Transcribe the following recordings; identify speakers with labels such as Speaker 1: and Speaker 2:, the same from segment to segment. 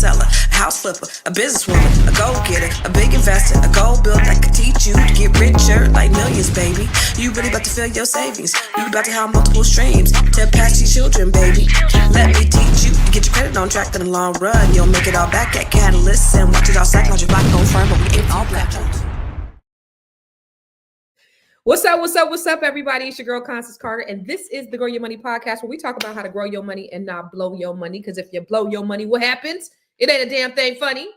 Speaker 1: seller, a house flipper, a businesswoman, a go-getter, a big investor, a gold builder that could teach you to get richer like millions, baby. You really about to fill your savings. You about to have multiple streams to pass your children, baby. Let me teach you to get your credit on track in the long run. You'll make it all back at Catalyst and watch it all psychology black home firm, but we ain't all black folks.
Speaker 2: What's up, everybody? It's your girl, Constance Carter, and this is the Grow Your Money podcast, where we talk about how to grow your money and not blow your money, because if you blow your money, what happens? It ain't a damn thing funny.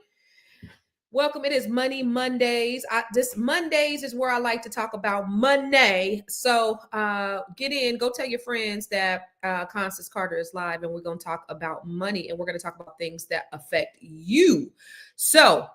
Speaker 2: Welcome. It is Money Mondays. This Mondays is where I like to talk about money. So get in, go tell your friends that Constance Carter is live, and we're going to talk about money, and we're going to talk about things that affect you. So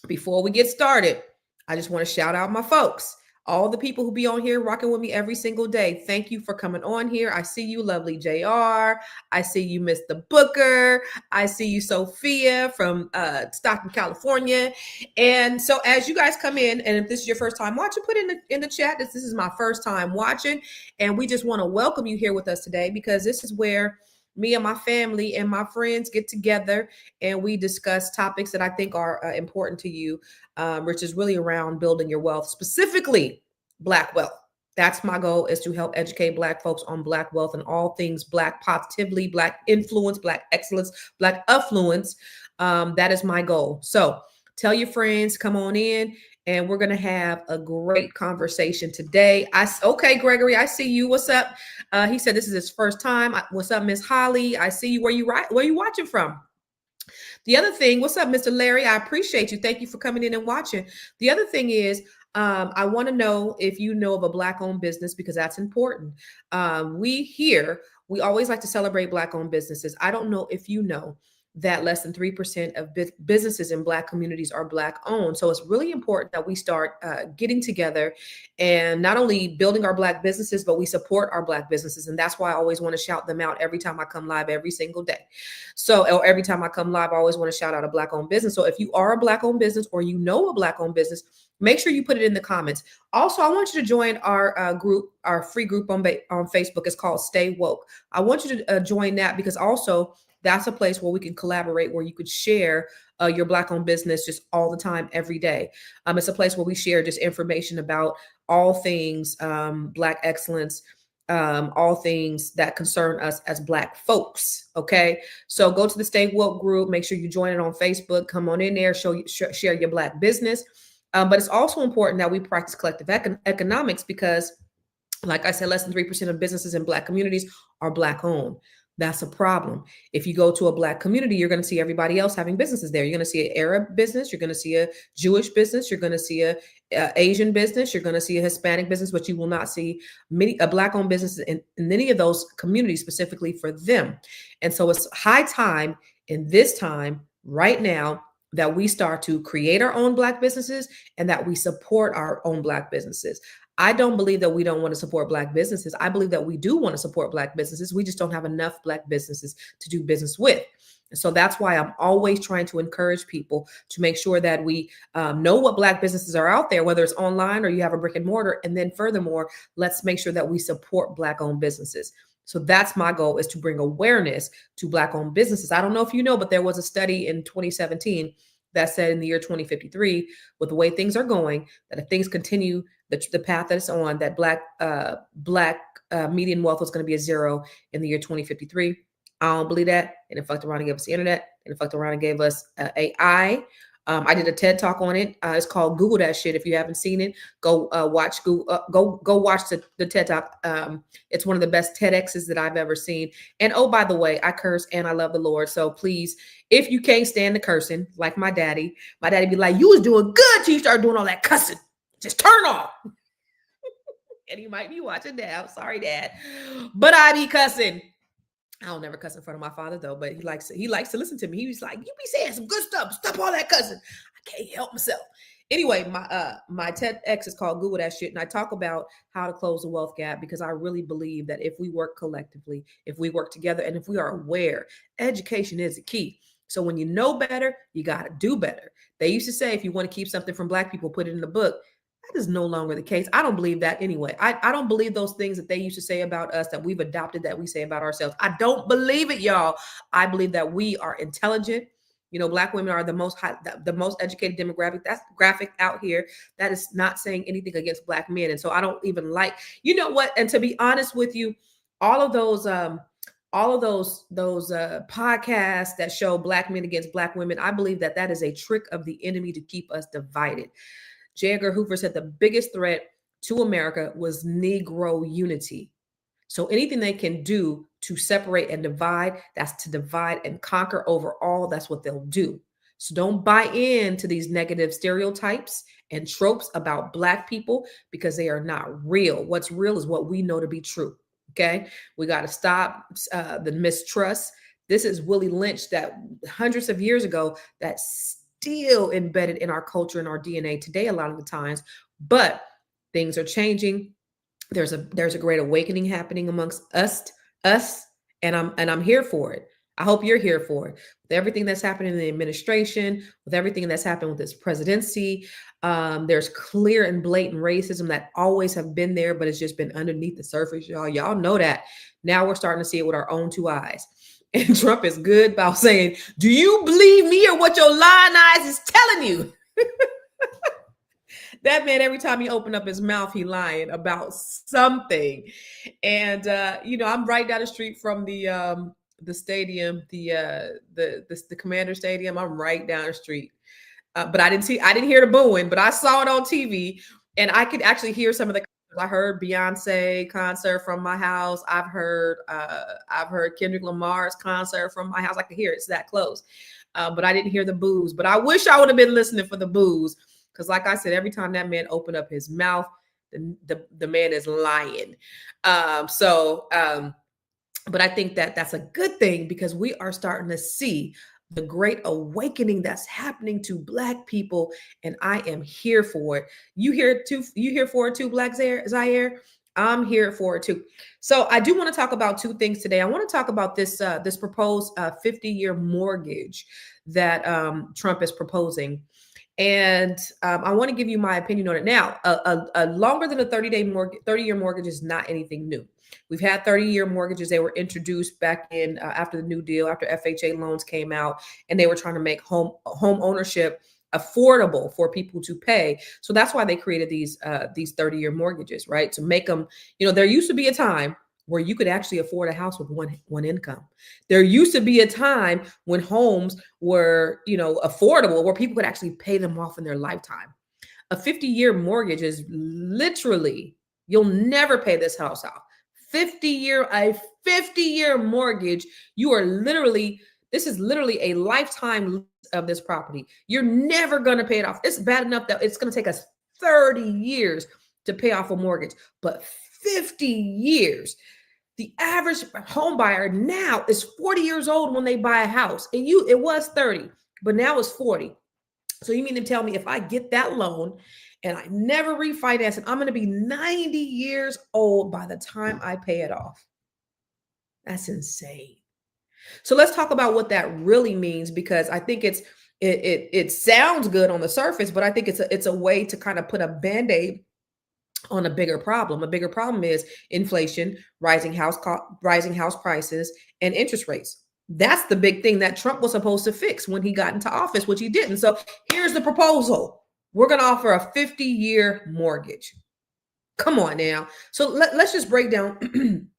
Speaker 2: before we get started, I just want to shout out my folks. All the people who be on here rocking with me every single day. Thank you for coming on here. I see you, lovely JR. I see you, Mr. Booker. I see you, Sophia from Stockton, California. And so as you guys come in, and if this is your first time watching, put in the chat that this is my first time watching. And we just want to welcome you here with us today, because this is where me and my family and my friends get together and we discuss topics that I think are important to you, which is really around building your wealth, specifically Black wealth. That's my goal, is to help educate Black folks on Black wealth and all things Black positively, Black influence, Black excellence, Black affluence. That is my goal. So tell your friends, come on in. And we're going to have a great conversation today. Okay, Gregory, I see you. What's up? He said this is his first time. What's up, Miss Holly? I see you. Where you watching from? The other thing, what's up, Mr. Larry? I appreciate you. Thank you for coming in and watching. The other thing is, I want to know if you know of a Black-owned business, because that's important. We always like to celebrate Black-owned businesses. I don't know if you know that less than 3% of businesses in Black communities are Black owned. So it's really important that we start getting together and not only building our Black businesses, but we support our Black businesses. And that's why I always want to shout them out every time I come live every single day. Or every time I come live, I always want to shout out a Black owned business. So if you are a Black owned business, or you know a Black owned business, make sure you put it in the comments. Also, I want you to join our group, our free group on Facebook. It's called Stay Woke. I want you to join that, because also that's a place where we can collaborate, where you could share your Black-owned business just all the time, every day. It's a place where we share just information about all things Black excellence, all things that concern us as Black folks. Okay, so go to the Stay Woke group. Make sure you join it on Facebook. Come on in there, share your Black business. But it's also important that we practice collective economics, because, like I said, less than 3% of businesses in Black communities are Black-owned. That's a problem. If you go to a Black community, you're going to see everybody else having businesses there. You're going to see an Arab business. You're going to see a Jewish business. You're going to see a Asian business. You're going to see a Hispanic business, but you will not see a Black-owned business in any of those communities specifically for them. And so it's high time in this time right now that we start to create our own Black businesses and that we support our own Black businesses. I don't believe that we don't want to support Black businesses. I believe that we do want to support Black businesses. We just don't have enough Black businesses to do business with. And so that's why I'm always trying to encourage people to make sure that we know what Black businesses are out there, whether it's online or you have a brick and mortar. And then furthermore, let's make sure that we support Black-owned businesses. So that's my goal, is to bring awareness to Black-owned businesses. I don't know if you know, but there was a study in 2017 that said in the year 2053, with the way things are going, that if things continue the path that it's on, that Black median wealth was going to be a 0 in the year 2053. I don't believe that. And it fucked around and gave us the internet, and it fucked around and gave us AI. I did a TED talk on it. It's called Google that shit. If you haven't seen it, go watch Google. Go watch the TED talk. It's one of the best TEDx's that I've ever seen. And oh, by the way, I curse and I love the Lord. So please, if you can't stand the cursing, like my daddy be like, you was doing good till you started doing all that cussing. Just turn off. And he might be watching that. I'm sorry, Dad, but I be cussing. I don't never cuss in front of my father though, but he likes to listen to me. He was like, you be saying some good stuff. Stop all that cussing. I can't help myself. Anyway, my TEDx is called Google that shit. And I talk about how to close the wealth gap, because I really believe that if we work collectively, if we work together, and if we are aware, education is the key. So when you know better, you got to do better. They used to say, if you want to keep something from Black people, put it in the book. That is no longer the case. I don't believe that anyway. I don't believe those things that they used to say about us that we've adopted, that we say about ourselves. I don't believe it, y'all. I believe that we are intelligent. Black women are the most the most educated demographic. That's graphic out here. That is not saying anything against Black men. And so I don't even like, you know what? And to be honest with you, all of those podcasts that show Black men against Black women, I believe that is a trick of the enemy to keep us divided. J. Edgar Hoover said the biggest threat to America was Negro unity. So anything they can do to separate and divide, that's to divide and conquer over all. That's what they'll do. So don't buy into these negative stereotypes and tropes about Black people, because they are not real. What's real is what we know to be true. Okay. We got to stop the mistrust. This is Willie Lynch, that hundreds of years ago, that's still embedded in our culture and our DNA today, a lot of the times, but things are changing. There's a great awakening happening amongst us, and I'm here for it. I hope you're here for it. With everything that's happening in the administration, with everything that's happened with this presidency, there's clear and blatant racism that always have been there, but it's just been underneath the surface, y'all. Y'all know that. Now we're starting to see it with our own two eyes. And Trump is good about saying, do you believe me or what your lying eyes is telling you? That man, every time he opened up his mouth, he lying about something. And I'm right down the street from the stadium, the Commander Stadium. I'm right down the street. But I didn't hear the booing, but I saw it on TV, and I could actually hear some of the. I heard Beyonce concert from my house. I've heard Kendrick Lamar's concert from my house. I could hear it. It's that close. But I didn't hear the boos. But I wish I would have been listening for the boos. Because like I said, every time that man opened up his mouth, the man is lying. But I think that's a good thing, because we are starting to see the great awakening that's happening to Black people, and I am here for it. You here too? You here for it too, Black Zaire? I'm here for it too. So I do want to talk about two things today. I want to talk about this proposed 50-year mortgage that Trump is proposing. And I want to give you my opinion on it. Now, a longer than a 30-year mortgage is not anything new. We've had 30-year mortgages. They were introduced back in after the New Deal, after FHA loans came out, and they were trying to make home ownership affordable for people to pay. So that's why they created these 30-year mortgages, right? To make them, there used to be a time where you could actually afford a house with one income. There used to be a time when homes were, affordable, where people could actually pay them off in their lifetime. A 50-year mortgage is literally, you'll never pay this house off. A 50-year mortgage, this is literally a lifetime lease of this property. You're never going to pay it off. It's bad enough that it's going to take us 30 years to pay off a mortgage, but 50 years. The average home buyer now is 40 years old when they buy a house. And it was 30, but now it's 40. So you mean to tell me if I get that loan and I never refinance it, I'm going to be 90 years old by the time I pay it off? That's insane. So let's talk about what that really means, because I think it sounds good on the surface, but I think it's a way to kind of put a Band-Aid on a bigger problem. A bigger problem is inflation, rising house prices, and interest rates. That's the big thing that Trump was supposed to fix when he got into office, which he didn't. So here's the proposal. We're going to offer a 50-year mortgage. Come on now. So let's just break down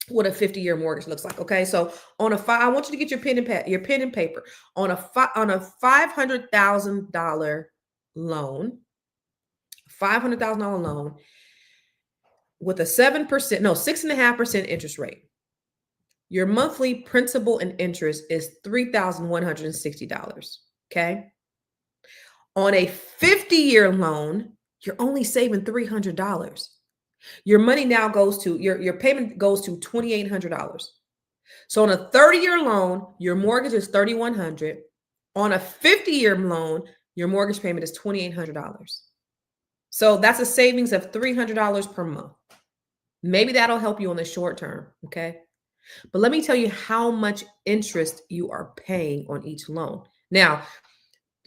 Speaker 2: what a 50-year mortgage looks like. Okay. So I want you to get your pen and paper. On a $500,000 loan, $500,000 loan with a 6.5% interest rate. Your monthly principal and interest is $3,160. Okay. On a 50-year loan, you're only saving $300. Your money now goes to your payment goes to $2,800. So on a 30-year loan, your mortgage is $3,100. On a 50-year loan, your mortgage payment is $2,800. So that's a savings of $300 per month. Maybe that'll help you on the short term, okay? But let me tell you how much interest you are paying on each loan. Now,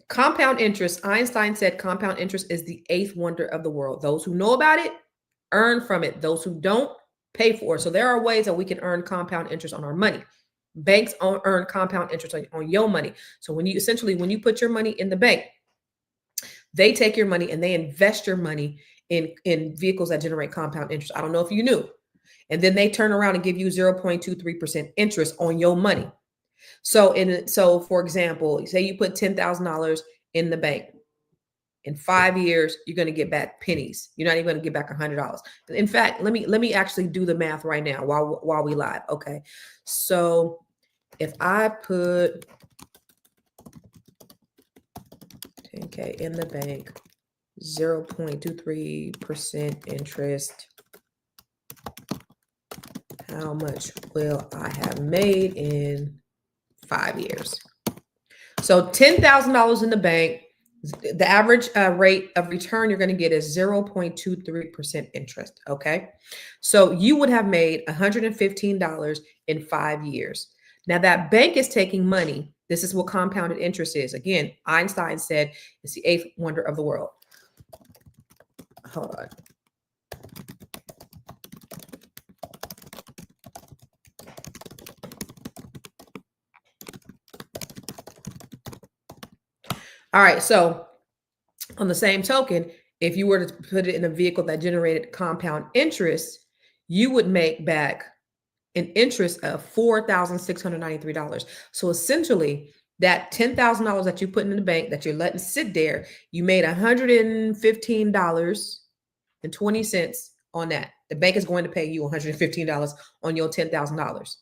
Speaker 2: compound interest, Einstein said compound interest is the eighth wonder of the world. Those who know about it, earn from it. Those who don't, pay for it. So there are ways that we can earn compound interest on our money. Banks earn compound interest on your money. So when you put your money in the bank, they take your money and they invest your money in vehicles that generate compound interest. I don't know if you knew. And then they turn around and give you 0.23% interest on your money. So for example, say you put $10,000 in the bank. In 5 years, you're going to get back pennies. You're not even going to get back $100. In fact, let me actually do the math right now while we live. Okay. So if I put 10K in the bank, 0.23% interest, how much will I have made in 5 years? So $10,000 in the bank, the average rate of return you're going to get is 0.23% interest. Okay. So you would have made $115 in 5 years. Now that bank is taking money. This is what compounded interest is. Again, Einstein said it's the 8th wonder of the world. Hold on. All right. So on the same token, if you were to put it in a vehicle that generated compound interest, you would make back an interest of $4,693. So essentially, that $10,000 that you put in the bank that you're letting sit there, you made $115.20 on that. The bank is going to pay you $115 on your $10,000.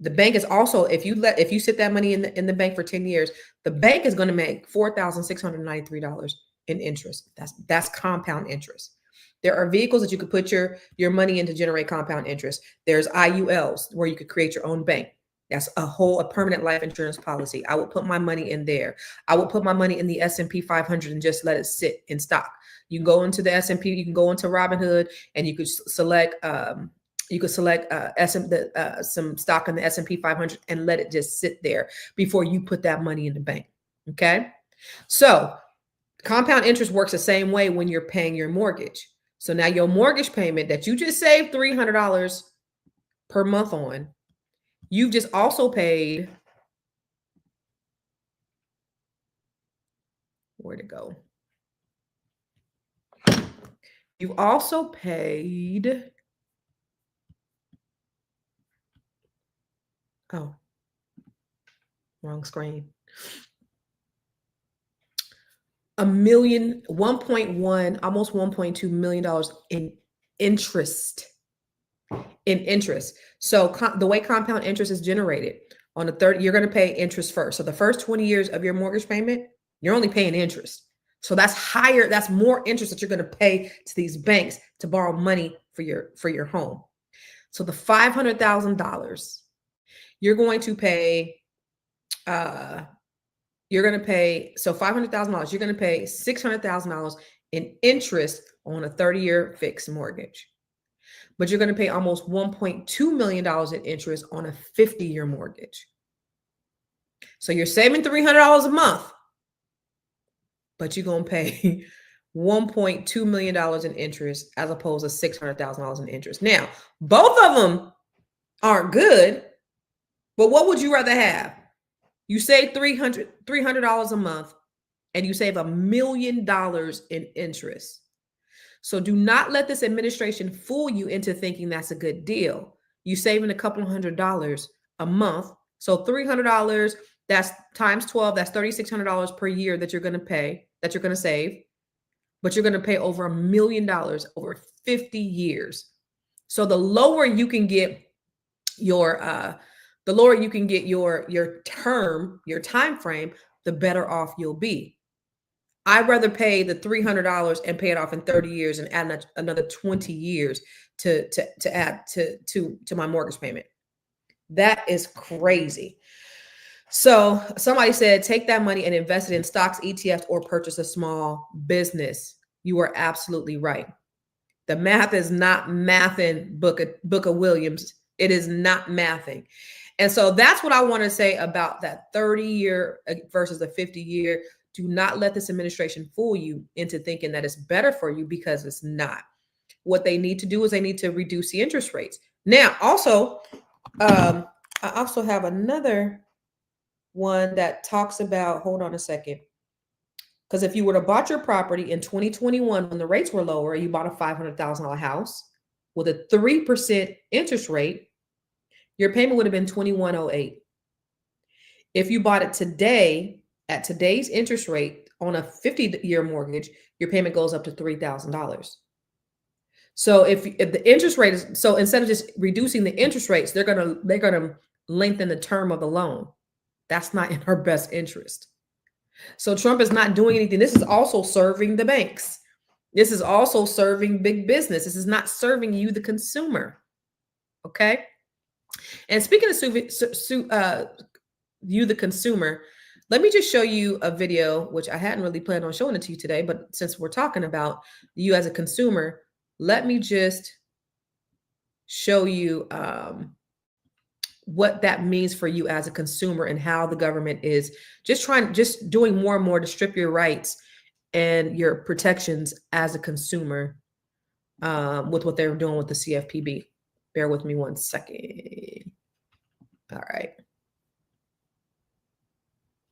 Speaker 2: The bank is also, if you sit that money in the bank for 10 years, the bank is going to make $4,693 in interest. That's compound interest. There are vehicles that you could put your money in to generate compound interest. There's IULs where you could create your own bank. That's a permanent life insurance policy. I would put my money in there. I would put my money in the S&P 500 and just let it sit in stock. You can go into the S&P, you can go into Robinhood, and you could select some stock in the S&P 500 and let it just sit there before you put that money in the bank. Okay. So compound interest works the same way when you're paying your mortgage. So now your mortgage payment that you just saved $300 per month on, you've just also paid, where'd it go? You've also paid, oh, wrong screen. $1.1, almost $1.2 million in interest. So the way compound interest is generated on the third, you're going to pay interest first. So the first 20 years of your mortgage payment, you're only paying interest. So that's higher. That's more interest that you're going to pay to these banks to borrow money for your home. So the $500,000, you're going to pay, so $500,000, you're going to pay $600,000 in interest on a 30-year fixed mortgage. But you're going to pay almost $1.2 million in interest on a 50-year mortgage. So you're saving $300 a month, but you're going to pay $1.2 million in interest as opposed to $600,000 in interest. Now, both of them aren't good, but what would you rather have? You save $300 a month and you save $1 million in interest. So do not let this administration fool you into thinking that's a good deal. You saving a couple $100 a month. So $300, that's times 12, that's $3,600 per year that you're going to pay, that you're going to save, but you're going to pay over $1 million over 50 years. So the lower you can get your term, your time frame, the better off you'll be. I'd rather pay the $300 and pay it off in 30 years and add another 20 years to add to my mortgage payment. That is crazy. So somebody said, take that money and invest it in stocks, ETFs, or purchase a small business. You are absolutely right. The math is not mathing, Booker Williams. It is not mathing. And so that's what I want to say about that 30-year versus the 50-year. Do not let this administration fool you into thinking that it's better for you, because it's not. What they need to do is they need to reduce the interest rates. Now, also, I also have another one that talks about, hold on a second. Because if you would have bought your property in 2021 when the rates were lower, you bought a $500,000 house with a 3% interest rate, your payment would have been $2,108. If you bought it today at today's interest rate on a 50-year mortgage, your payment goes up to $3,000. So if the interest rate is, so instead of just reducing the interest rates, they're gonna lengthen the term of the loan. That's not in our best interest. So Trump is not doing anything. This is also serving the banks. This is also serving big business. This is not serving you, the consumer. Okay. And speaking of you, the consumer, let me just show you a video, which I hadn't really planned on showing it to you today, but since we're talking about you as a consumer, let me just show you what that means for you as a consumer and how the government is just doing more and more to strip your rights and your protections as a consumer with what they're doing with the CFPB. Bear with me one second. All right.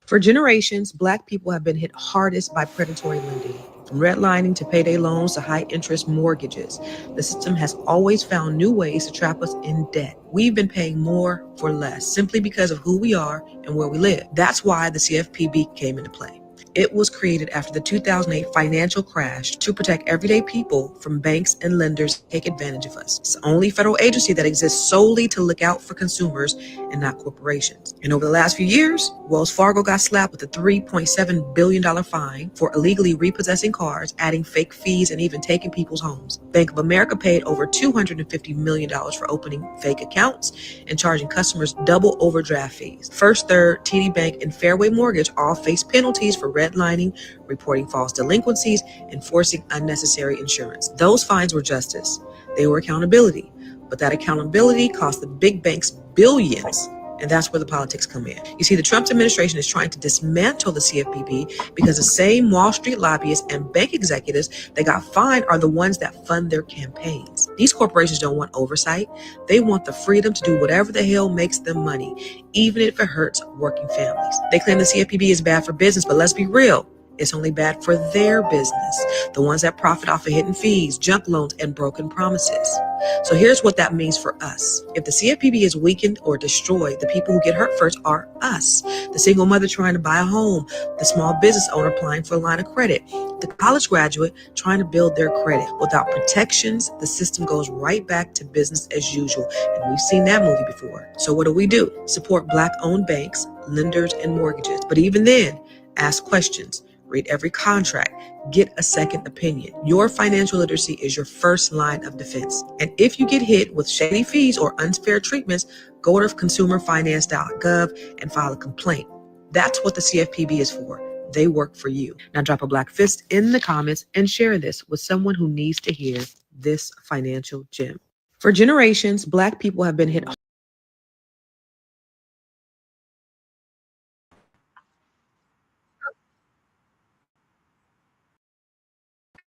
Speaker 2: For generations, Black people have been hit hardest by predatory lending. From redlining to payday loans to high interest mortgages, the system has always found new ways to trap us in debt. We've been paying more for less simply because of who we are and where we live. That's why the CFPB came into play. It was created after the 2008 financial crash to protect everyday people from banks and lenders who take advantage of us. It's the only federal agency that exists solely to look out for consumers and not corporations. And over the last few years, Wells Fargo got slapped with a $3.7 billion fine for illegally repossessing cars, adding fake fees, and even taking people's homes. Bank of America paid over $250 million for opening fake accounts and charging customers double overdraft fees. First Third, TD Bank, and Fairway Mortgage all face penalties for redlining, reporting false delinquencies, and forcing unnecessary insurance. Those fines were justice. They were accountability. But that accountability cost the big banks billions. And that's where the politics come in. You see, the Trump administration is trying to dismantle the CFPB because the same Wall Street lobbyists and bank executives that got fined are the ones that fund their campaigns. These corporations don't want oversight. They want the freedom to do whatever the hell makes them money, even if it hurts working families. They claim the CFPB is bad for business, but let's be real. It's only bad for their business, the ones that profit off of hidden fees, junk loans, and broken promises. So here's what that means for us. If the CFPB is weakened or destroyed, the people who get hurt first are us. The single mother trying to buy a home, the small business owner applying for a line of credit, the college graduate trying to build their credit. Without protections, the system goes right back to business as usual. And we've seen that movie before. So what do? Support Black-owned banks, lenders, and mortgages. But even then, ask questions. Read every contract. Get a second opinion. Your financial literacy is your first line of defense. And if you get hit with shady fees or unfair treatments, go to consumerfinance.gov and file a complaint. That's what the CFPB is for. They work for you. Now drop a black fist in the comments and share this with someone who needs to hear this financial gem. For generations, Black people have been hit.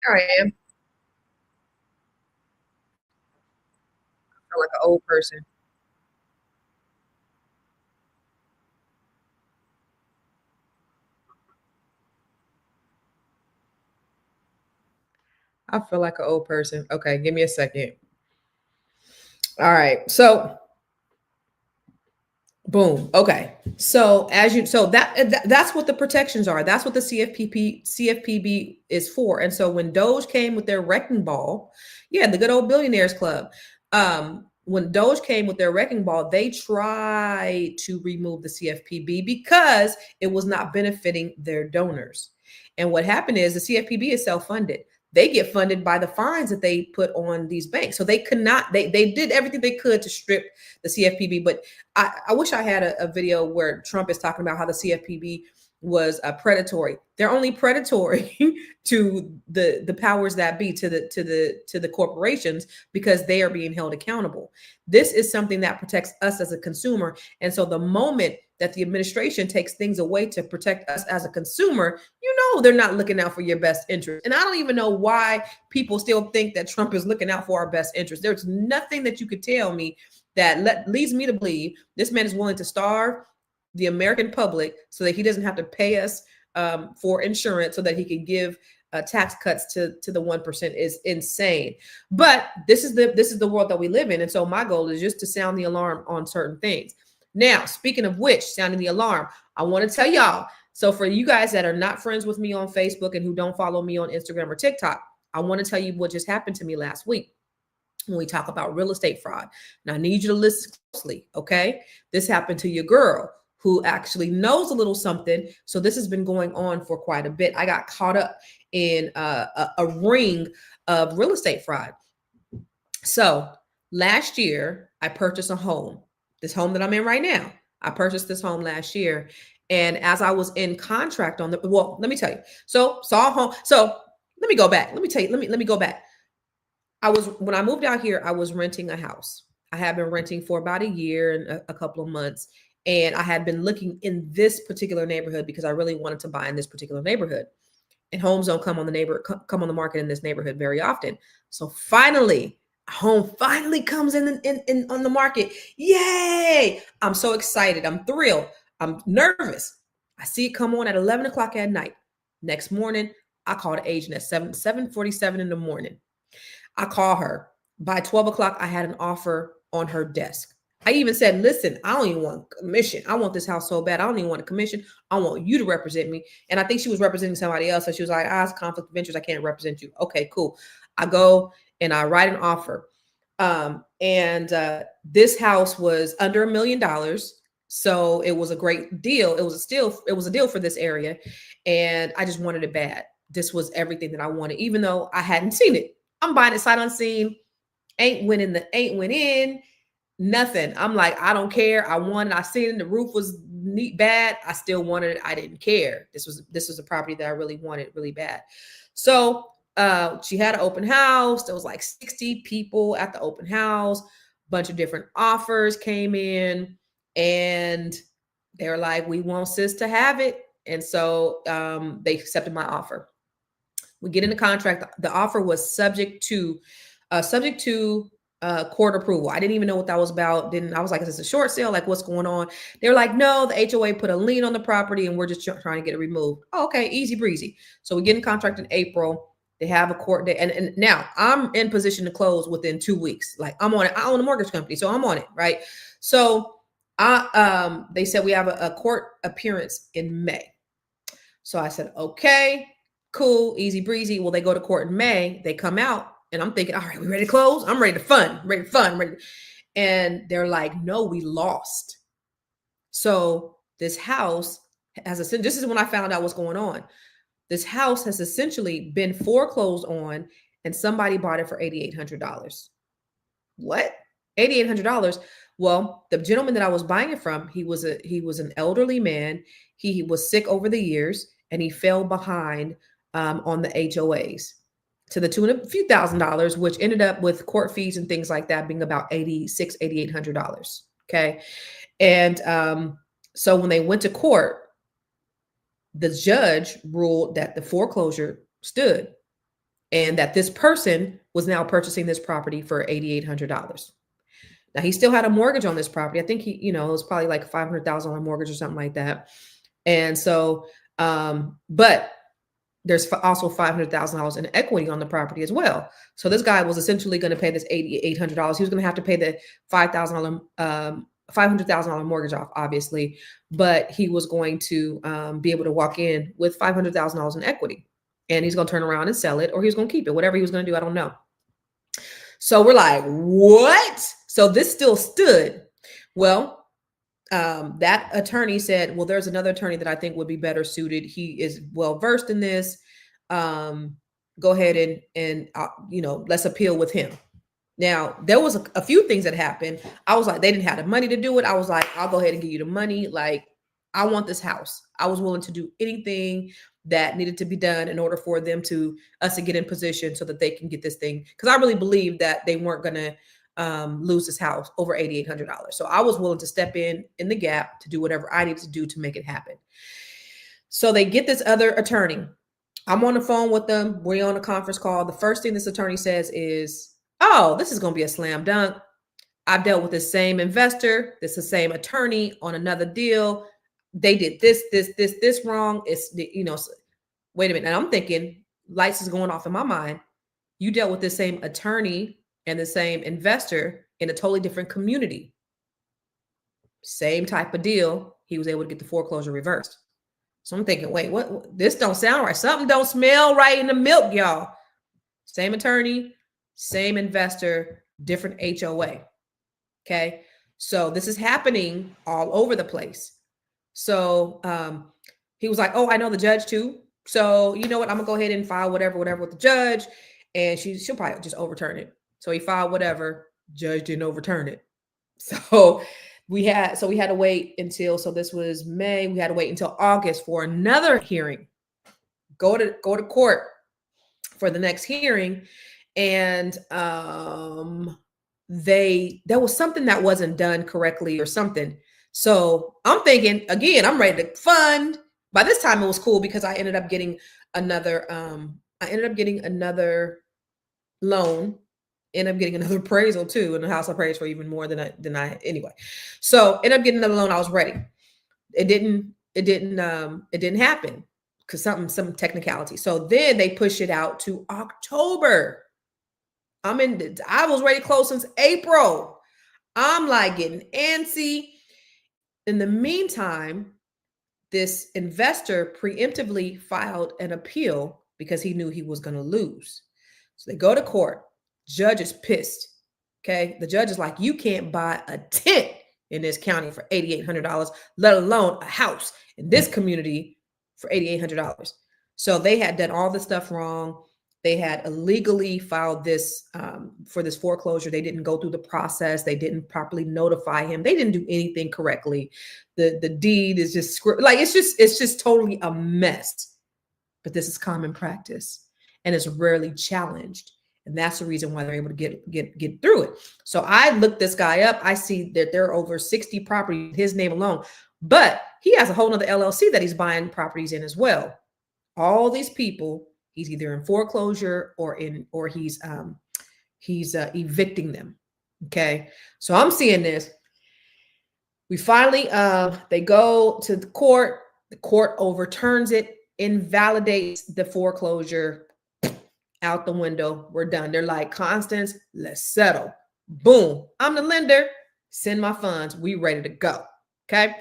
Speaker 2: I am. I feel like an old person. I feel like an old person. Okay, give me a second. All right. So boom. Okay. So that's what the protections are. That's what the CFPB is for. And so when Doge came with their wrecking ball, yeah, the good old billionaires club. When Doge came with their wrecking ball, they tried to remove the CFPB because it was not benefiting their donors. And what happened is the CFPB is self-funded. They get funded by the fines that they put on these banks. So they could not, they did everything they could to strip the CFPB. But I wish I had a video where Trump is talking about how the CFPB was predatory. They're only predatory to the powers that be, to the corporations, because they are being held accountable. This is something that protects us as a consumer. And so the moment that the administration takes things away to protect us as a consumer, you know they're not looking out for your best interest. And I don't even know why people still think that Trump is looking out for our best interest. There's nothing that you could tell me that leads me to believe this man is willing to starve the American public so that he doesn't have to pay us for insurance so that he can give tax cuts to the 1% is insane. But this is the world that we live in. And so my goal is just to sound the alarm on certain things. Now, speaking of which, sounding the alarm, I want to tell y'all. So for you guys that are not friends with me on Facebook and who don't follow me on Instagram or TikTok, I want to tell you what just happened to me last week when we talk about real estate fraud. Now, I need you to listen closely, okay? This happened to your girl who actually knows a little something. So this has been going on for quite a bit. I got caught up in a ring of real estate fraud. So last year, I purchased a home, this home that I'm in right now. I purchased this home last year. And as I was in contract on let me tell you. So saw a home. So let me go back. Let me go back. When I moved out here, I was renting a house. I had been renting for about a year and a couple of months. And I had been looking in this particular neighborhood because I really wanted to buy in this particular neighborhood. And homes don't come on the market in this neighborhood very often. So finally, a home finally comes in on the market. Yay! I'm so excited. I'm thrilled. I'm nervous. I see it come on at 11 o'clock at night. Next morning, I call the agent at 7:47 in the morning. I call her. By 12 o'clock, I had an offer on her desk. I even said, listen, I don't even want commission. I want this house so bad. I don't even want a commission. I want you to represent me. And I think she was representing somebody else. So she was like, it's conflict of interest. I can't represent you. Okay, cool. I go and I write an offer. This house was under $1 million. So it was a great deal. It was a deal for this area. And I just wanted it bad. This was everything that I wanted, even though I hadn't seen it. I'm buying it sight unseen. Ain't went in. Nothing. I'm like, I don't care. I wanted. I seen it. The roof was neat, bad. I still wanted it. I didn't care. This was a property that I really wanted really bad. So she had an open house. There was like 60 people at the open house. Bunch of different offers came in, and they were like, "We want sis to have it." And so they accepted my offer. We get in the contract. The offer was subject to court approval. I didn't even know what that was about. I was like, is this a short sale? Like, what's going on? They were like, no, the HOA put a lien on the property and we're just trying to get it removed. Oh, okay, easy breezy. So we get in contract in April. They have a court date. And now I'm in position to close within 2 weeks. Like, I'm on it. I own a mortgage company, so I'm on it, right? So they said we have a court appearance in May. So I said, okay, cool, easy breezy. Well, they go to court in May. They come out. And I'm thinking, all right, we ready to close? I'm ready to fund. And they're like, no, we lost. So this house this is when I found out what's going on. This house has essentially been foreclosed on and somebody bought it for $8,800. What? $8,800? Well, the gentleman that I was buying it from, he was an elderly man. He was sick over the years and he fell behind on the HOAs. To the tune of a few $1,000s, which ended up with court fees and things like that being about $8,800. Okay. And so when they went to court, the judge ruled that the foreclosure stood and that this person was now purchasing this property for $8,800. Now he still had a mortgage on this property. I think it was probably like a $500,000 mortgage or something like that. And so, but there's also $500,000 in equity on the property as well. So this guy was essentially going to pay this $8,800. He was going to have to pay the $500,000 mortgage off, obviously, but he was going to be able to walk in with $500,000 in equity, and he's going to turn around and sell it, or he's going to keep it. Whatever he was going to do, I don't know. So we're like, what? So this still stood. Well, that attorney said, well, there's another attorney that I think would be better suited. He is well-versed in this. Go ahead and let's appeal with him. Now, there was a few things that happened. I was like, they didn't have the money to do it. I was like, I'll go ahead and give you the money. Like, I want this house. I was willing to do anything that needed to be done in order for us to get in position so that they can get this thing. Because I really believe that they weren't going to lose this house over $8,800. So I was willing to step in the gap to do whatever I needed to do to make it happen. So they get this other attorney. I'm on the phone with them. We're on a conference call. The first thing this attorney says is, oh, this is going to be a slam dunk. I've dealt with the same investor, this the same attorney on another deal. They did this wrong. It's, wait a minute. And I'm thinking lights is going off in my mind. You dealt with the same attorney and the same investor in a totally different community. Same type of deal. He was able to get the foreclosure reversed. So I'm thinking, wait, what? This don't sound right. Something don't smell right in the milk, y'all. Same attorney, same investor, different HOA. Okay. So this is happening all over the place. So he was like, oh, I know the judge too. So you know what? I'm gonna go ahead and file whatever with the judge. And she'll probably just overturn it. So he filed whatever, judge didn't overturn it. So we had to wait until, so this was May, we had to wait until August for another hearing. Go to court for the next hearing. And there was something that wasn't done correctly or something. So I'm thinking, again, I'm ready to fund. By this time it was cool because I ended up getting another loan, ended up getting another appraisal too, and the house appraised for even more than I anyway. So ended up getting another loan. I was ready. It didn't happen because some technicality. So then they pushed it out to October. I was ready to close since April. I'm like getting antsy. In the meantime, this investor preemptively filed an appeal because he knew he was going to lose. So they go to court. Judge is pissed. Okay. The judge is like, you can't buy a tent in this county for $8,800, let alone a house in this community for $8,800. So they had done all this stuff wrong. They had illegally filed this for this foreclosure. They didn't go through the process. They didn't properly notify him. They didn't do anything correctly. The deed is just like, it's just totally a mess. But this is common practice and it's rarely challenged. And that's the reason why they're able to get through it. So I looked this guy up. I see that there are over 60 properties, his name alone, but he has a whole nother LLC that he's buying properties in as well. All these people, he's either in foreclosure or he's evicting them. Okay. So I'm seeing this. We finally, they go to the court overturns it, invalidates the foreclosure, out the window. We're done. They're like, Constance, let's settle. Boom. I'm the lender. Send my funds. We ready to go. Okay.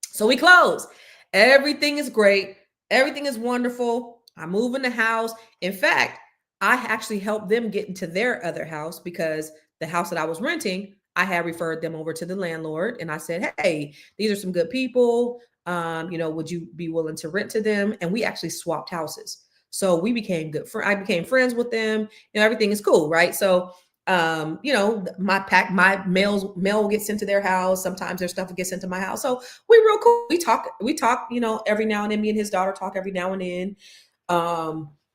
Speaker 2: So we close. Everything is great. Everything is wonderful. I move in the house. In fact, I actually helped them get into their other house because the house that I was renting, I had referred them over to the landlord. And I said, hey, these are some good people. Would you be willing to rent to them? And we actually swapped houses. So we became good friends. I became friends with them. Everything is cool, right? So, my mail gets sent to their house. Sometimes their stuff gets sent to my house. So we real cool. We talk, every now and then. Me and his daughter talk every now and then.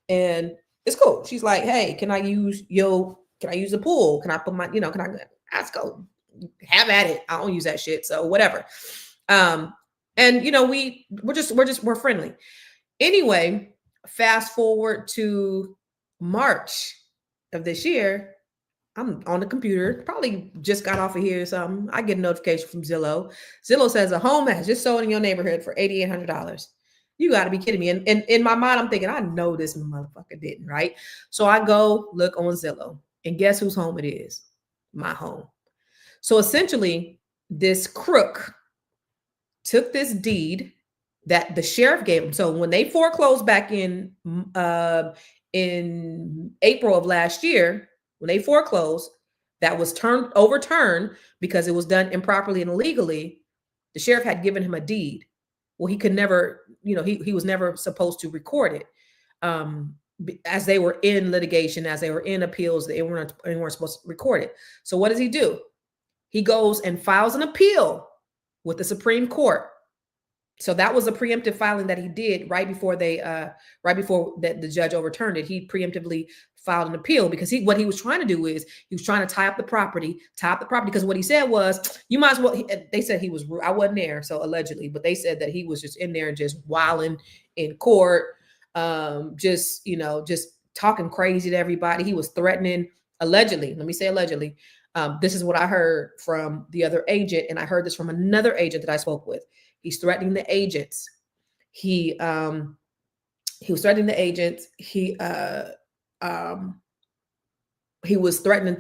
Speaker 2: And it's cool. She's like, hey, can I use the pool? Can I put my, let's go have at it. I don't use that shit. So whatever. We're friendly. Anyway, fast forward to March of this year, I'm on the computer, probably just got off of here or something. I get a notification from Zillow. Zillow says a home has just sold in your neighborhood for $8,800. You got to be kidding me. And in my mind, I'm thinking, I know this motherfucker didn't, right? So I go look on Zillow and guess whose home it is? My home. So essentially, this crook took this deed that the sheriff gave them. So when they foreclosed back in April of last year, when they foreclosed, that was overturned because it was done improperly and illegally. The sheriff had given him a deed. Well, he could never, he was never supposed to record it. As they were in litigation, as they were in appeals, they weren't supposed to record it. So what does he do? He goes and files an appeal with the Supreme Court. So that was a preemptive filing that he did right before the judge overturned it. He preemptively filed an appeal because what he was trying to do is he was trying to tie up the property because what he said was, you might as well, they said he was, I wasn't there, so allegedly, but they said that he was just in there and just wilding in court, just talking crazy to everybody. He was threatening, allegedly, let me say allegedly, This is what I heard from the other agent, and I heard this from another agent that I spoke with. He's threatening the agents. He was threatening the agents. He was threatening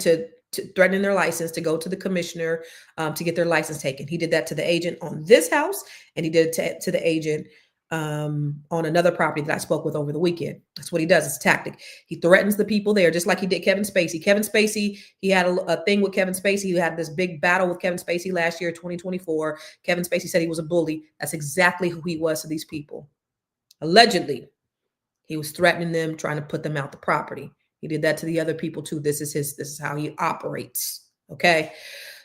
Speaker 2: threatening their license, to go to the commissioner to get their license taken. He did that to the agent on this house, and he did it to the agent on another property that I spoke with over the weekend. That's what he does. It's a tactic. He threatens the people there, just like he did Kevin Spacey. Kevin Spacey, he had a thing with Kevin Spacey. He had this big battle with Kevin Spacey last year, 2024. Kevin Spacey said he was a bully. That's exactly who he was to these people. Allegedly, he was threatening them, trying to put them out the property. He did that to the other people too. This is how he operates. Okay.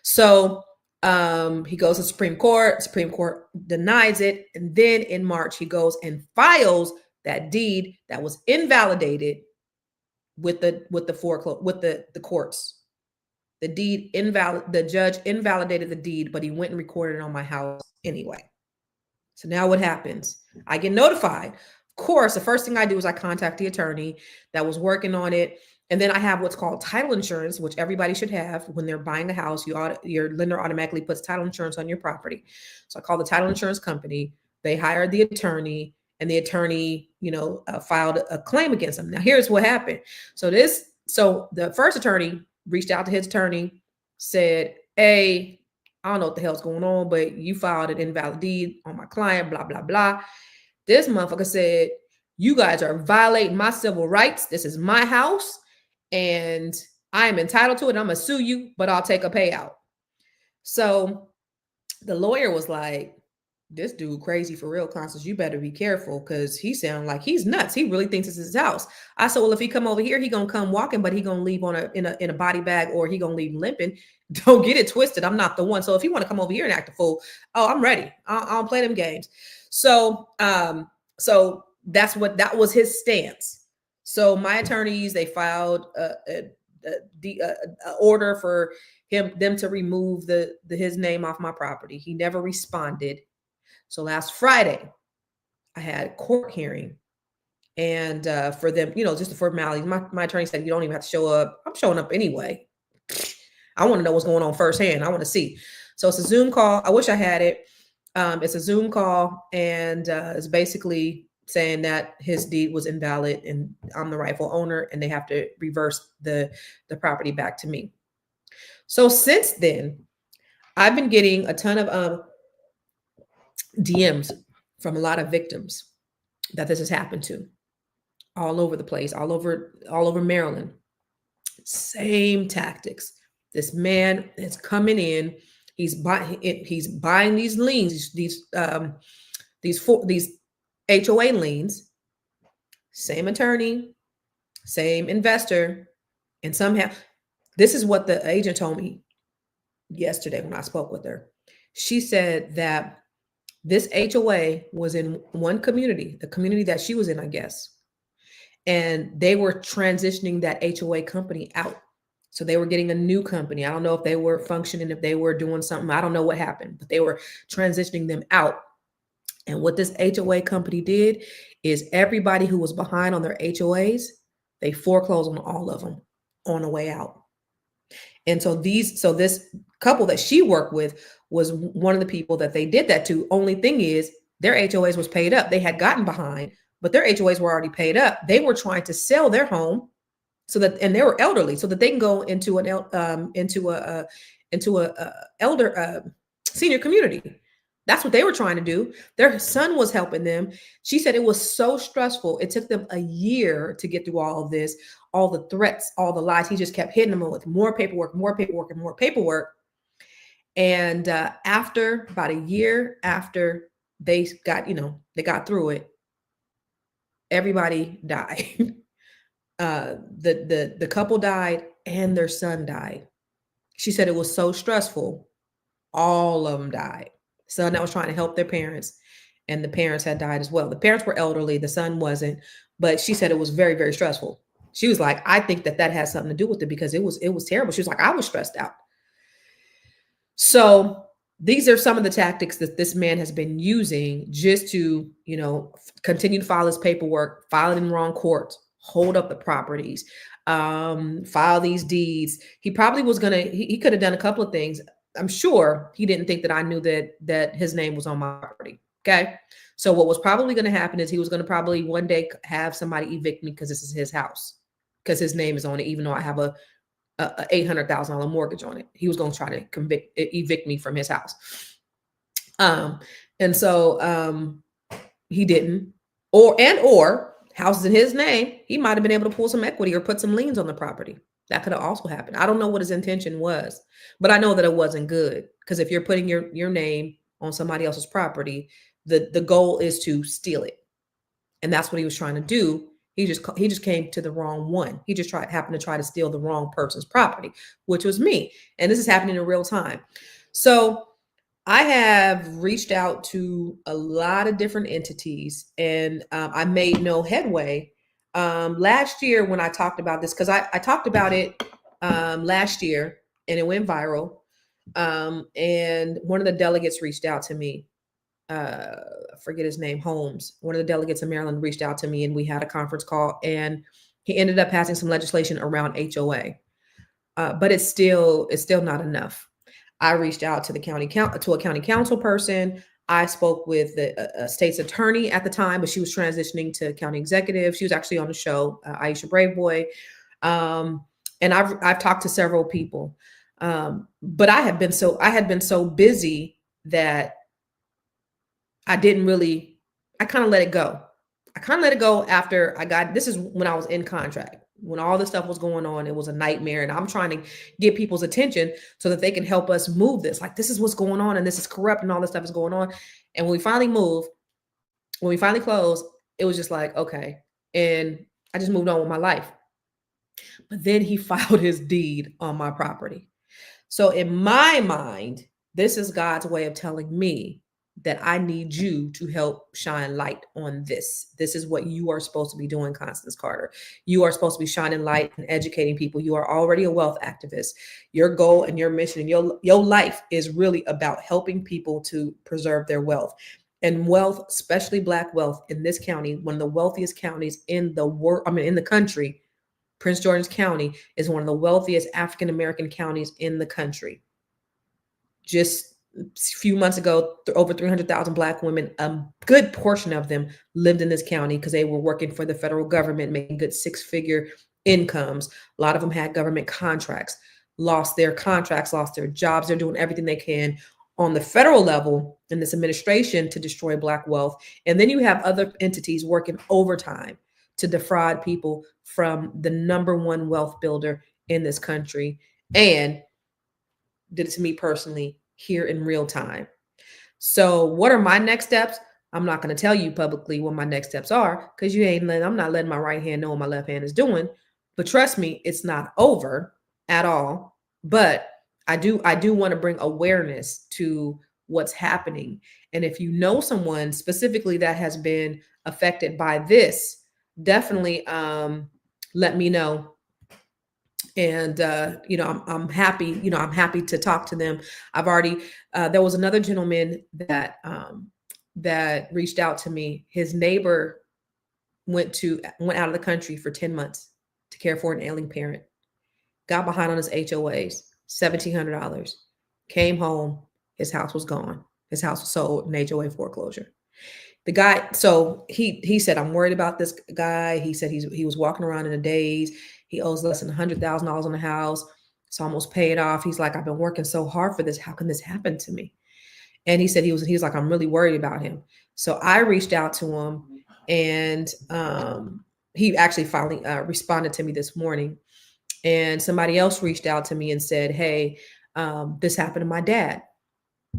Speaker 2: So he goes to Supreme Court. Supreme Court denies it. And then in March, he goes and files that deed that was invalidated with the courts. The deed the judge invalidated the deed, but he went and recorded it on my house anyway. So now what happens? I get notified. Of course, the first thing I do is I contact the attorney that was working on it. And then I have what's called title insurance, which everybody should have when they're buying a house. Your lender automatically puts title insurance on your property. So I call the title insurance company. They hired the attorney, and the attorney, filed a claim against them. Now, here's what happened. So the first attorney reached out to his attorney, said, "Hey, I don't know what the hell's going on, but you filed an invalid deed on my client, blah, blah, blah." This motherfucker said, "You guys are violating my civil rights. This is my house, and I am entitled to it. I'm going to sue you, but I'll take a payout." So the lawyer was like, "This dude crazy for real, Constance. You better be careful, because he sounds like he's nuts. He really thinks this is his house." I said, "Well, if he come over here, he going to come walking, but he going to leave in a body bag, or he going to leave limping. Don't get it twisted. I'm not the one. So if you want to come over here and act a fool, I'm ready. I don't play them games." So that was his stance. So my attorneys, they filed a order for them to remove his name off my property. He never responded. So last Friday, I had a court hearing, and for them, just the formalities. My attorney said, "You don't even have to show up." I'm showing up anyway. I want to know what's going on firsthand. I want to see. So it's a Zoom call. I wish I had it. It's a Zoom call, and it's basically saying that his deed was invalid and I'm the rightful owner, and they have to reverse the property back to me. So since then, I've been getting a ton of DMs from a lot of victims that this has happened to, all over the place, all over Maryland. Same tactics. This man is coming in. He's buying these liens, these HOA liens. Same attorney, same investor, and somehow, this is what the agent told me yesterday when I spoke with her. She said that this HOA was in one community, the community that she was in, I guess, and they were transitioning that HOA company out. So they were getting a new company. I don't know if they were functioning, if they were doing something. I don't know what happened, but they were transitioning them out. And what this HOA company did is everybody who was behind on their HOAs, they foreclosed on all of them on the way out. And so this couple that she worked with was one of the people that they did that to. Only thing is, their HOAs was paid up. They had gotten behind, but their HOAs were already paid up. They were trying to sell their home and they were elderly, so that they can go into a senior community. That's what they were trying to do. Their son was helping them. She said it was so stressful. It took them a year to get through all of this, all the threats, all the lies. He just kept hitting them with more paperwork, and more paperwork. And after about a year after they got through it, everybody died. The couple died and their son died. She said it was so stressful. All of them died. Son that was trying to help their parents, and the parents had died as well. The parents were elderly. The son wasn't, but she said it was very, very stressful. She was like, "I think that has something to do with it, because it was terrible." She was like, "I was stressed out." So these are some of the tactics that this man has been using just to, continue to file his paperwork, file it in the wrong courts, hold up the properties. file these deeds. He probably was gonna. He could have done a couple of things. I'm sure he didn't think that I knew that his name was on my property. Okay, so what was probably going to happen is he was going to probably one day have somebody evict me because this is his house, because his name is on it, even though I have a $800,000 mortgage on it. He was going to try to evict me from his house. And so he didn't, or house is in his name. He might've been able to pull some equity or put some liens on the property. That could have also happened. I don't know what his intention was, but I know that it wasn't good, because if you're putting your name on somebody else's property, the goal is to steal it. And that's what he was trying to do. He just came to the wrong one. He just happened to try to steal the wrong person's property, which was me. And this is happening in real time. So I have reached out to a lot of different entities, and I made no headway. Last year when I talked about this, because I talked about it last year and it went viral. And one of the delegates reached out to me. I forget his name, Holmes. One of the delegates in Maryland reached out to me, and we had a conference call, and he ended up passing some legislation around HOA. But it's still not enough. I reached out to a county council person. I spoke with the state's attorney at the time, but she was transitioning to county executive. She was actually on the show, Aisha Braveboy. And I've talked to several people. But I had been so busy that I kind of let it go. I kind of let it go after this is when I was in contract. When all this stuff was going on, it was a nightmare. And I'm trying to get people's attention so that they can help us move this. Like, this is what's going on, and this is corrupt, and all this stuff is going on. And when we finally closed, it was just like, okay. And I just moved on with my life. But then he filed his deed on my property. So in my mind, this is God's way of telling me that I need you to help shine light on this. This is what you are supposed to be doing, Constance Carter. You are supposed to be shining light and educating people. You are already a wealth activist. Your goal and your mission and your life is really about helping people to preserve their wealth. And wealth, especially Black wealth in this county, one of the wealthiest counties in the world, in the country. Prince George's County is one of the wealthiest African-American counties in the country. Just a few months ago, over 300,000 Black women, a good portion of them lived in this county because they were working for the federal government, making good six-figure incomes. A lot of them had government contracts, lost their jobs. They're doing everything they can on the federal level in this administration to destroy Black wealth. And then you have other entities working overtime to defraud people from the number one wealth builder in this country, and did it to me personally here in real time. So what are my next steps? I'm not going to tell you publicly what my next steps are, because I'm not letting my right hand know what my left hand is doing. But trust me, it's not over at all. But I do want to bring awareness to what's happening. And if you know someone specifically that has been affected by this, definitely let me know. And I'm happy. I'm happy to talk to them. I've already. There was another gentleman that reached out to me. His neighbor went out of the country for 10 months to care for an ailing parent. Got behind on his HOAs, $1,700. Came home. His house was gone. His house was sold in HOA foreclosure. The guy, so he said, I'm worried about this guy. He said he was walking around in a daze. He owes less than $100,000 on the house. It's almost paid off. He's like, I've been working so hard for this. How can this happen to me? And he said he was like, I'm really worried about him. So I reached out to him, and he actually finally responded to me this morning. And somebody else reached out to me and said, hey, this happened to my dad.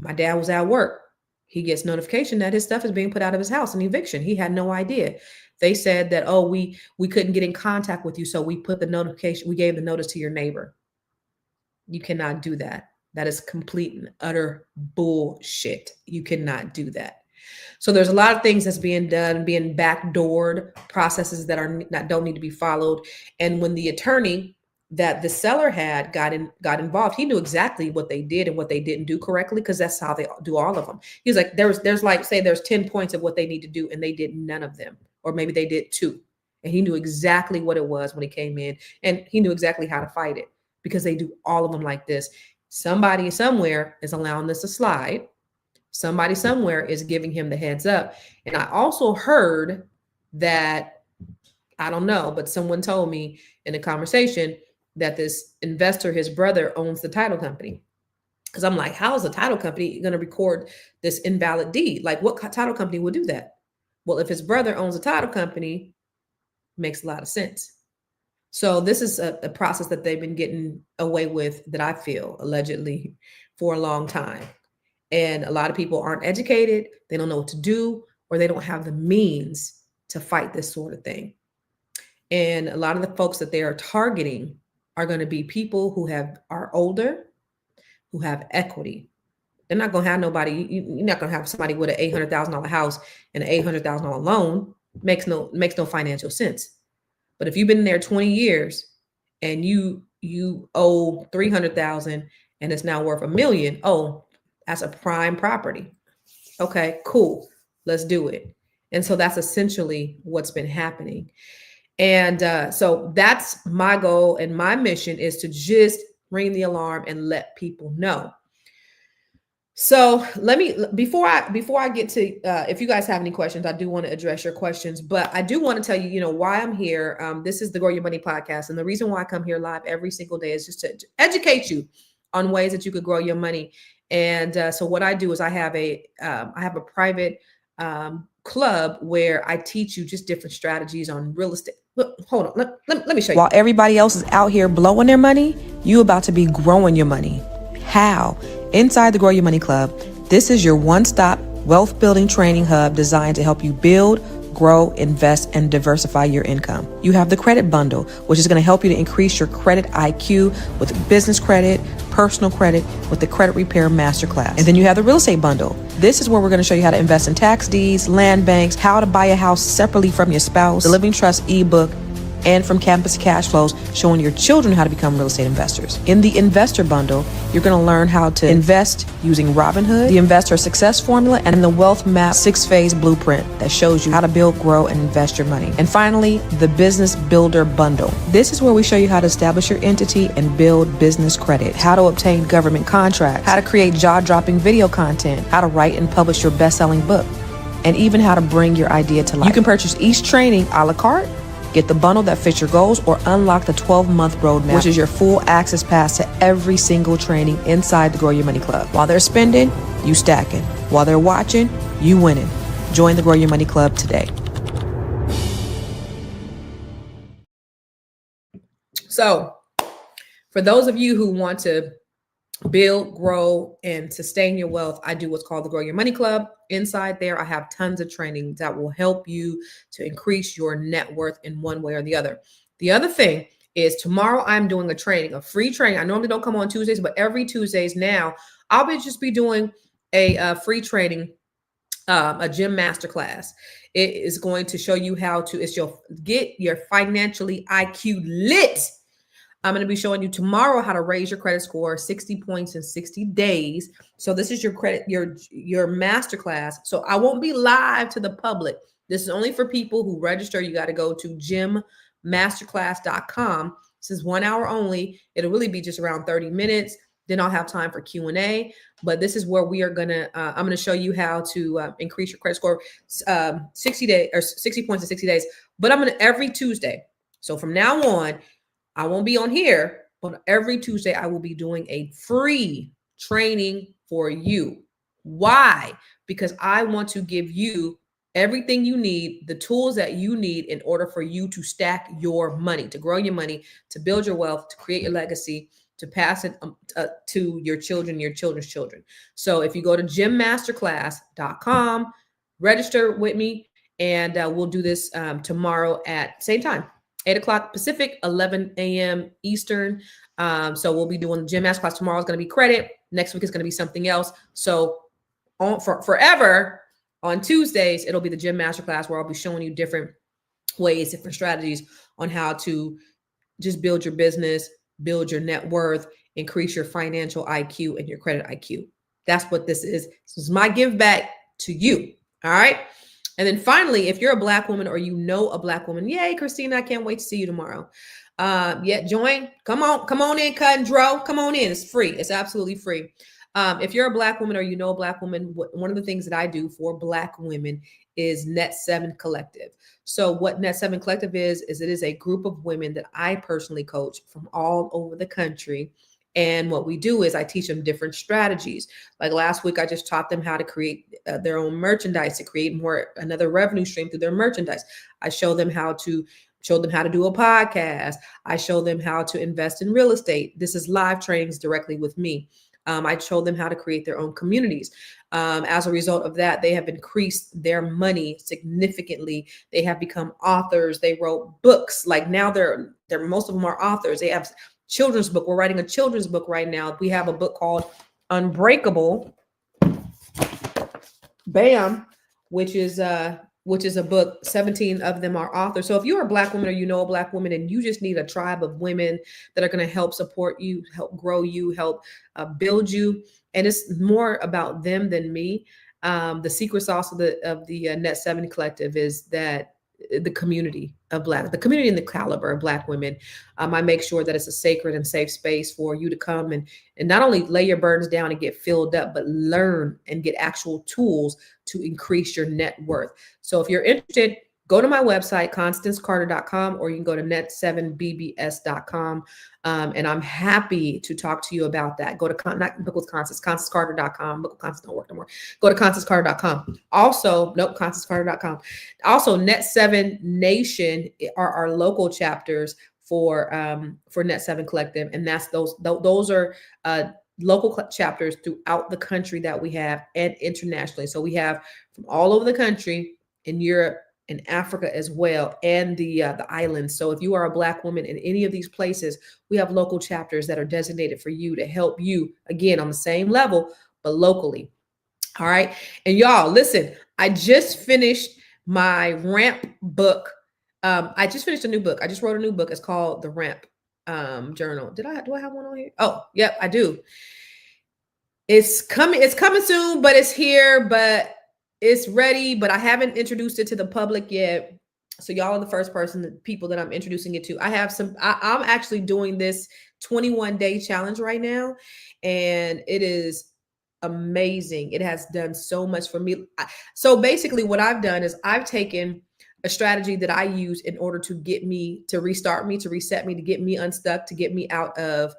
Speaker 2: My dad was at work. He gets notification that his stuff is being put out of his house, an eviction. He had no idea. They said that, oh, we couldn't get in contact with you, so we put the notification, we gave the notice to your neighbor. You cannot do that. That is complete and utter bullshit. You cannot do that. So there's a lot of things that's being done, being backdoored, processes that don't need to be followed. And when the attorney that the seller had got involved, he knew exactly what they did and what they didn't do correctly, because that's how they do all of them. He's like, there's like, say there's 10 points of what they need to do, and they did none of them, or maybe they did 2. And he knew exactly what it was when he came in, and he knew exactly how to fight it, because they do all of them like this. Somebody somewhere is allowing this to slide. Somebody somewhere is giving him the heads up. And I also heard that, I don't know, but someone told me in a conversation that this investor, his brother, owns the title company. Because I'm like, how is the title company going to record this invalid deed? Like, what title company would do that? Well, if his brother owns a title company, makes a lot of sense. So this is a process that they've been getting away with, that I feel allegedly, for a long time. And a lot of people aren't educated. They don't know what to do, or they don't have the means to fight this sort of thing. And a lot of the folks that they are targeting are going to be people who are older, who have equity. They're not going to have nobody. You're not going to have somebody with an $800,000 house and an $800,000 loan. Makes no financial sense. But if you've been there 20 years and you owe 300,000 and it's now worth $1 million, oh, that's a prime property. Okay, cool. Let's do it. And so that's essentially what's been happening. And so that's my goal, and my mission is to just ring the alarm and let people know. So let me, before I get to, if you guys have any questions, I do want to address your questions, but I do want to tell you, why I'm here. This is the Grow Your Money podcast. And the reason why I come here live every single day is just to educate you on ways that you could grow your money. And so what I do is I have a private club where I teach you just different strategies on real estate. Look, hold on, let me show you. While everybody else is out here blowing their money, you about to be growing your money. How? Inside the Grow Your Money Club, this is your one-stop wealth building training hub designed to help you build, grow, invest, and diversify your income. You have the credit bundle, which is going to help you to increase your credit IQ with business credit, personal credit, with the credit repair masterclass. And then you have the real estate bundle. This is where we're going to show you how to invest in tax deeds, land banks, how to buy a house separately from your spouse, the Living Trust ebook, and from Campus Cash Flows, showing your children how to become real estate investors. In the investor bundle, you're going to learn how to invest using Robinhood, the investor success formula, and the wealth map 6-phase blueprint that shows you how to build, grow, and invest your money. And finally, the business builder bundle. This is where we show you how to establish your entity and build business credit, how to obtain government contracts, how to create jaw-dropping video content, how to write and publish your best-selling book, and even how to bring your idea to life. You can purchase each training a la carte, get the bundle that fits your goals, or unlock the 12-month roadmap, which is your full access pass to every single training inside the Grow Your Money Club. While they're spending, you stacking. While they're watching, you winning. Join the Grow Your Money Club today. So, for those of you who want to build, grow, and sustain your wealth, I do what's called the Grow Your Money Club. Inside there, I have tons of training that will help you to increase your net worth in one way or the other. The other thing is, tomorrow I'm doing a free training. I normally don't come on Tuesdays, but every Tuesdays now, I'll be doing a free training, a gym masterclass. It is going to show you how to get your financially IQ lit. I'm going to be showing you tomorrow how to raise your credit score 60 points in 60 days. So this is your masterclass. So I won't be live to the public. This is only for people who register. You got to go to gymmasterclass.com. This is 1 hour only. It'll really be just around 30 minutes. Then I'll have time for Q&A. But this is where we are I'm going to show you how to increase your credit score 60 points in 60 days. But I'm going to every Tuesday. So from now on, I won't be on here, but every Tuesday I will be doing a free training for you. Why? Because I want to give you everything you need, the tools that you need in order for you to stack your money, to grow your money, to build your wealth, to create your legacy, to pass it to your children, your children's children. So if you go to gymmasterclass.com, register with me, and we'll do this tomorrow at same time. 8 o'clock Pacific, 11 a.m. Eastern. So we'll be doing the gym masterclass. Tomorrow is going to be credit. Next week is going to be something else. So forever on Tuesdays, it'll be the gym masterclass where I'll be showing you different ways, different strategies on how to just build your business, build your net worth, increase your financial IQ and your credit IQ. That's what this is. This is my give back to you. All right. And then finally, if you're a Black woman or you know a Black woman, yay, Christina, I can't wait to see you tomorrow. Yeah, join. Come on in, Cut and Dro. Come on in. It's free. It's absolutely free. If you're a Black woman or you know a Black woman, one of the things that I do for Black women is Net 7 Collective. So what Net 7 Collective is it is a group of women that I personally coach from all over the country. And what we do is I teach them different strategies. Like last week, I just taught them how to create their own merchandise, to create another revenue stream through their merchandise. I show them how to do a podcast. I show them how to invest in real estate. This is live trainings directly with me. I show them how to create their own communities. As a result of that, they have increased their money significantly. They have become authors. They wrote books. Like now they're most of them are authors. They have children's book. We're writing a children's book right now. We have a book called Unbreakable. Bam, which is a book. 17 of them are authors. So if you're a Black woman or you know a Black woman and you just need a tribe of women that are going to help support you, help grow you, help build you, and it's more about them than me. The secret sauce of the Net 7 Collective is that the community and the caliber of Black women. I make sure that it's a sacred and safe space for you to come and not only lay your burdens down and get filled up, but learn and get actual tools to increase your net worth. So if you're interested, go to my website, constancecarter.com, or you can go to net7bbs.com. And I'm happy to talk to you about that. Go to not book with Constance, constancecarter.com. Book with Constance don't work no more. Go to constancecarter.com. Also, constancecarter.com. Also, Net 7 Nation are our local chapters for Net 7 Collective, and that's those are local chapters throughout the country that we have, and internationally. So we have from all over the country, in Europe, in Africa as well, and the islands. So if you are a Black woman in any of these places, we have local chapters that are designated for you to help you, again, on the same level, but locally. All right. And y'all, listen, I just finished my Ramp book. I just finished a new book. I just wrote a new book. It's called The Ramp Journal. Do I have one on here? Oh, yep, I do. It's coming soon, but it's here, but it's ready, but I haven't introduced it to the public yet. So y'all are the first people that I'm introducing it to. I'm actually doing this 21-day challenge right now, and it is amazing. It has done so much for me. So basically what I've done is I've taken a strategy that I use in order to get me, to restart me, to reset me, to get me unstuck, to get me out of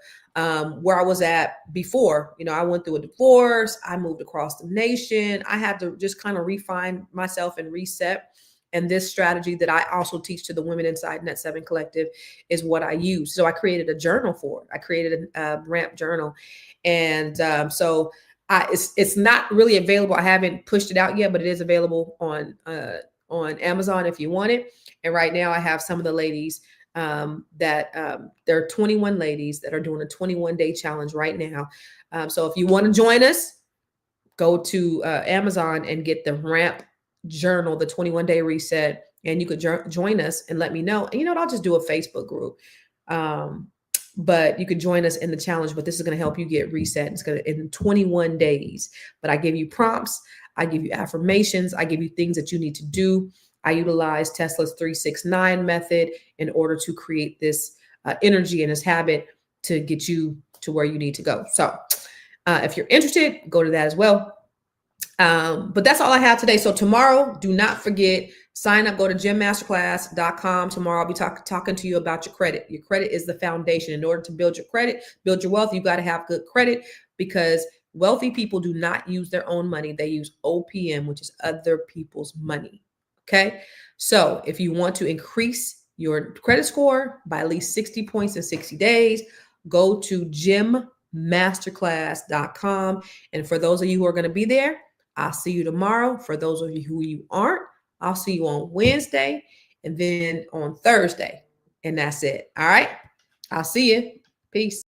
Speaker 2: where I was at before. You know, I went through a divorce. I moved across the nation. I had to just kind of refine myself and reset. And this strategy that I also teach to the women inside Net 7 Collective is what I use. So I created a journal for it. I created a Ramp journal. And so it's not really available. I haven't pushed it out yet, but it is available on Amazon if you want it. And right now I have some of the ladies there are 21 ladies that are doing a 21-day challenge right now. So if you want to join us, go to Amazon and get the Ramp journal, the 21-day reset, and you could join us and let me know. And you know what? I'll just do a Facebook group. But you could join us in the challenge, but this is going to help you get reset. It's going to in 21 days, but I give you prompts. I give you affirmations. I give you things that you need to do. I utilize Tesla's 369 method in order to create this energy and this habit to get you to where you need to go. So if you're interested, go to that as well. But that's all I have today. So tomorrow, do not forget, sign up, go to gymmasterclass.com. Tomorrow I'll be talking to you about your credit. Your credit is the foundation. In order to build your credit, build your wealth, you've got to have good credit, because wealthy people do not use their own money. They use OPM, which is other people's money. Okay. So if you want to increase your credit score by at least 60 points in 60 days, go to gymmasterclass.com. And for those of you who are going to be there, I'll see you tomorrow. For those of you who you aren't, I'll see you on Wednesday and then on Thursday. And that's it. All right. I'll see you. Peace.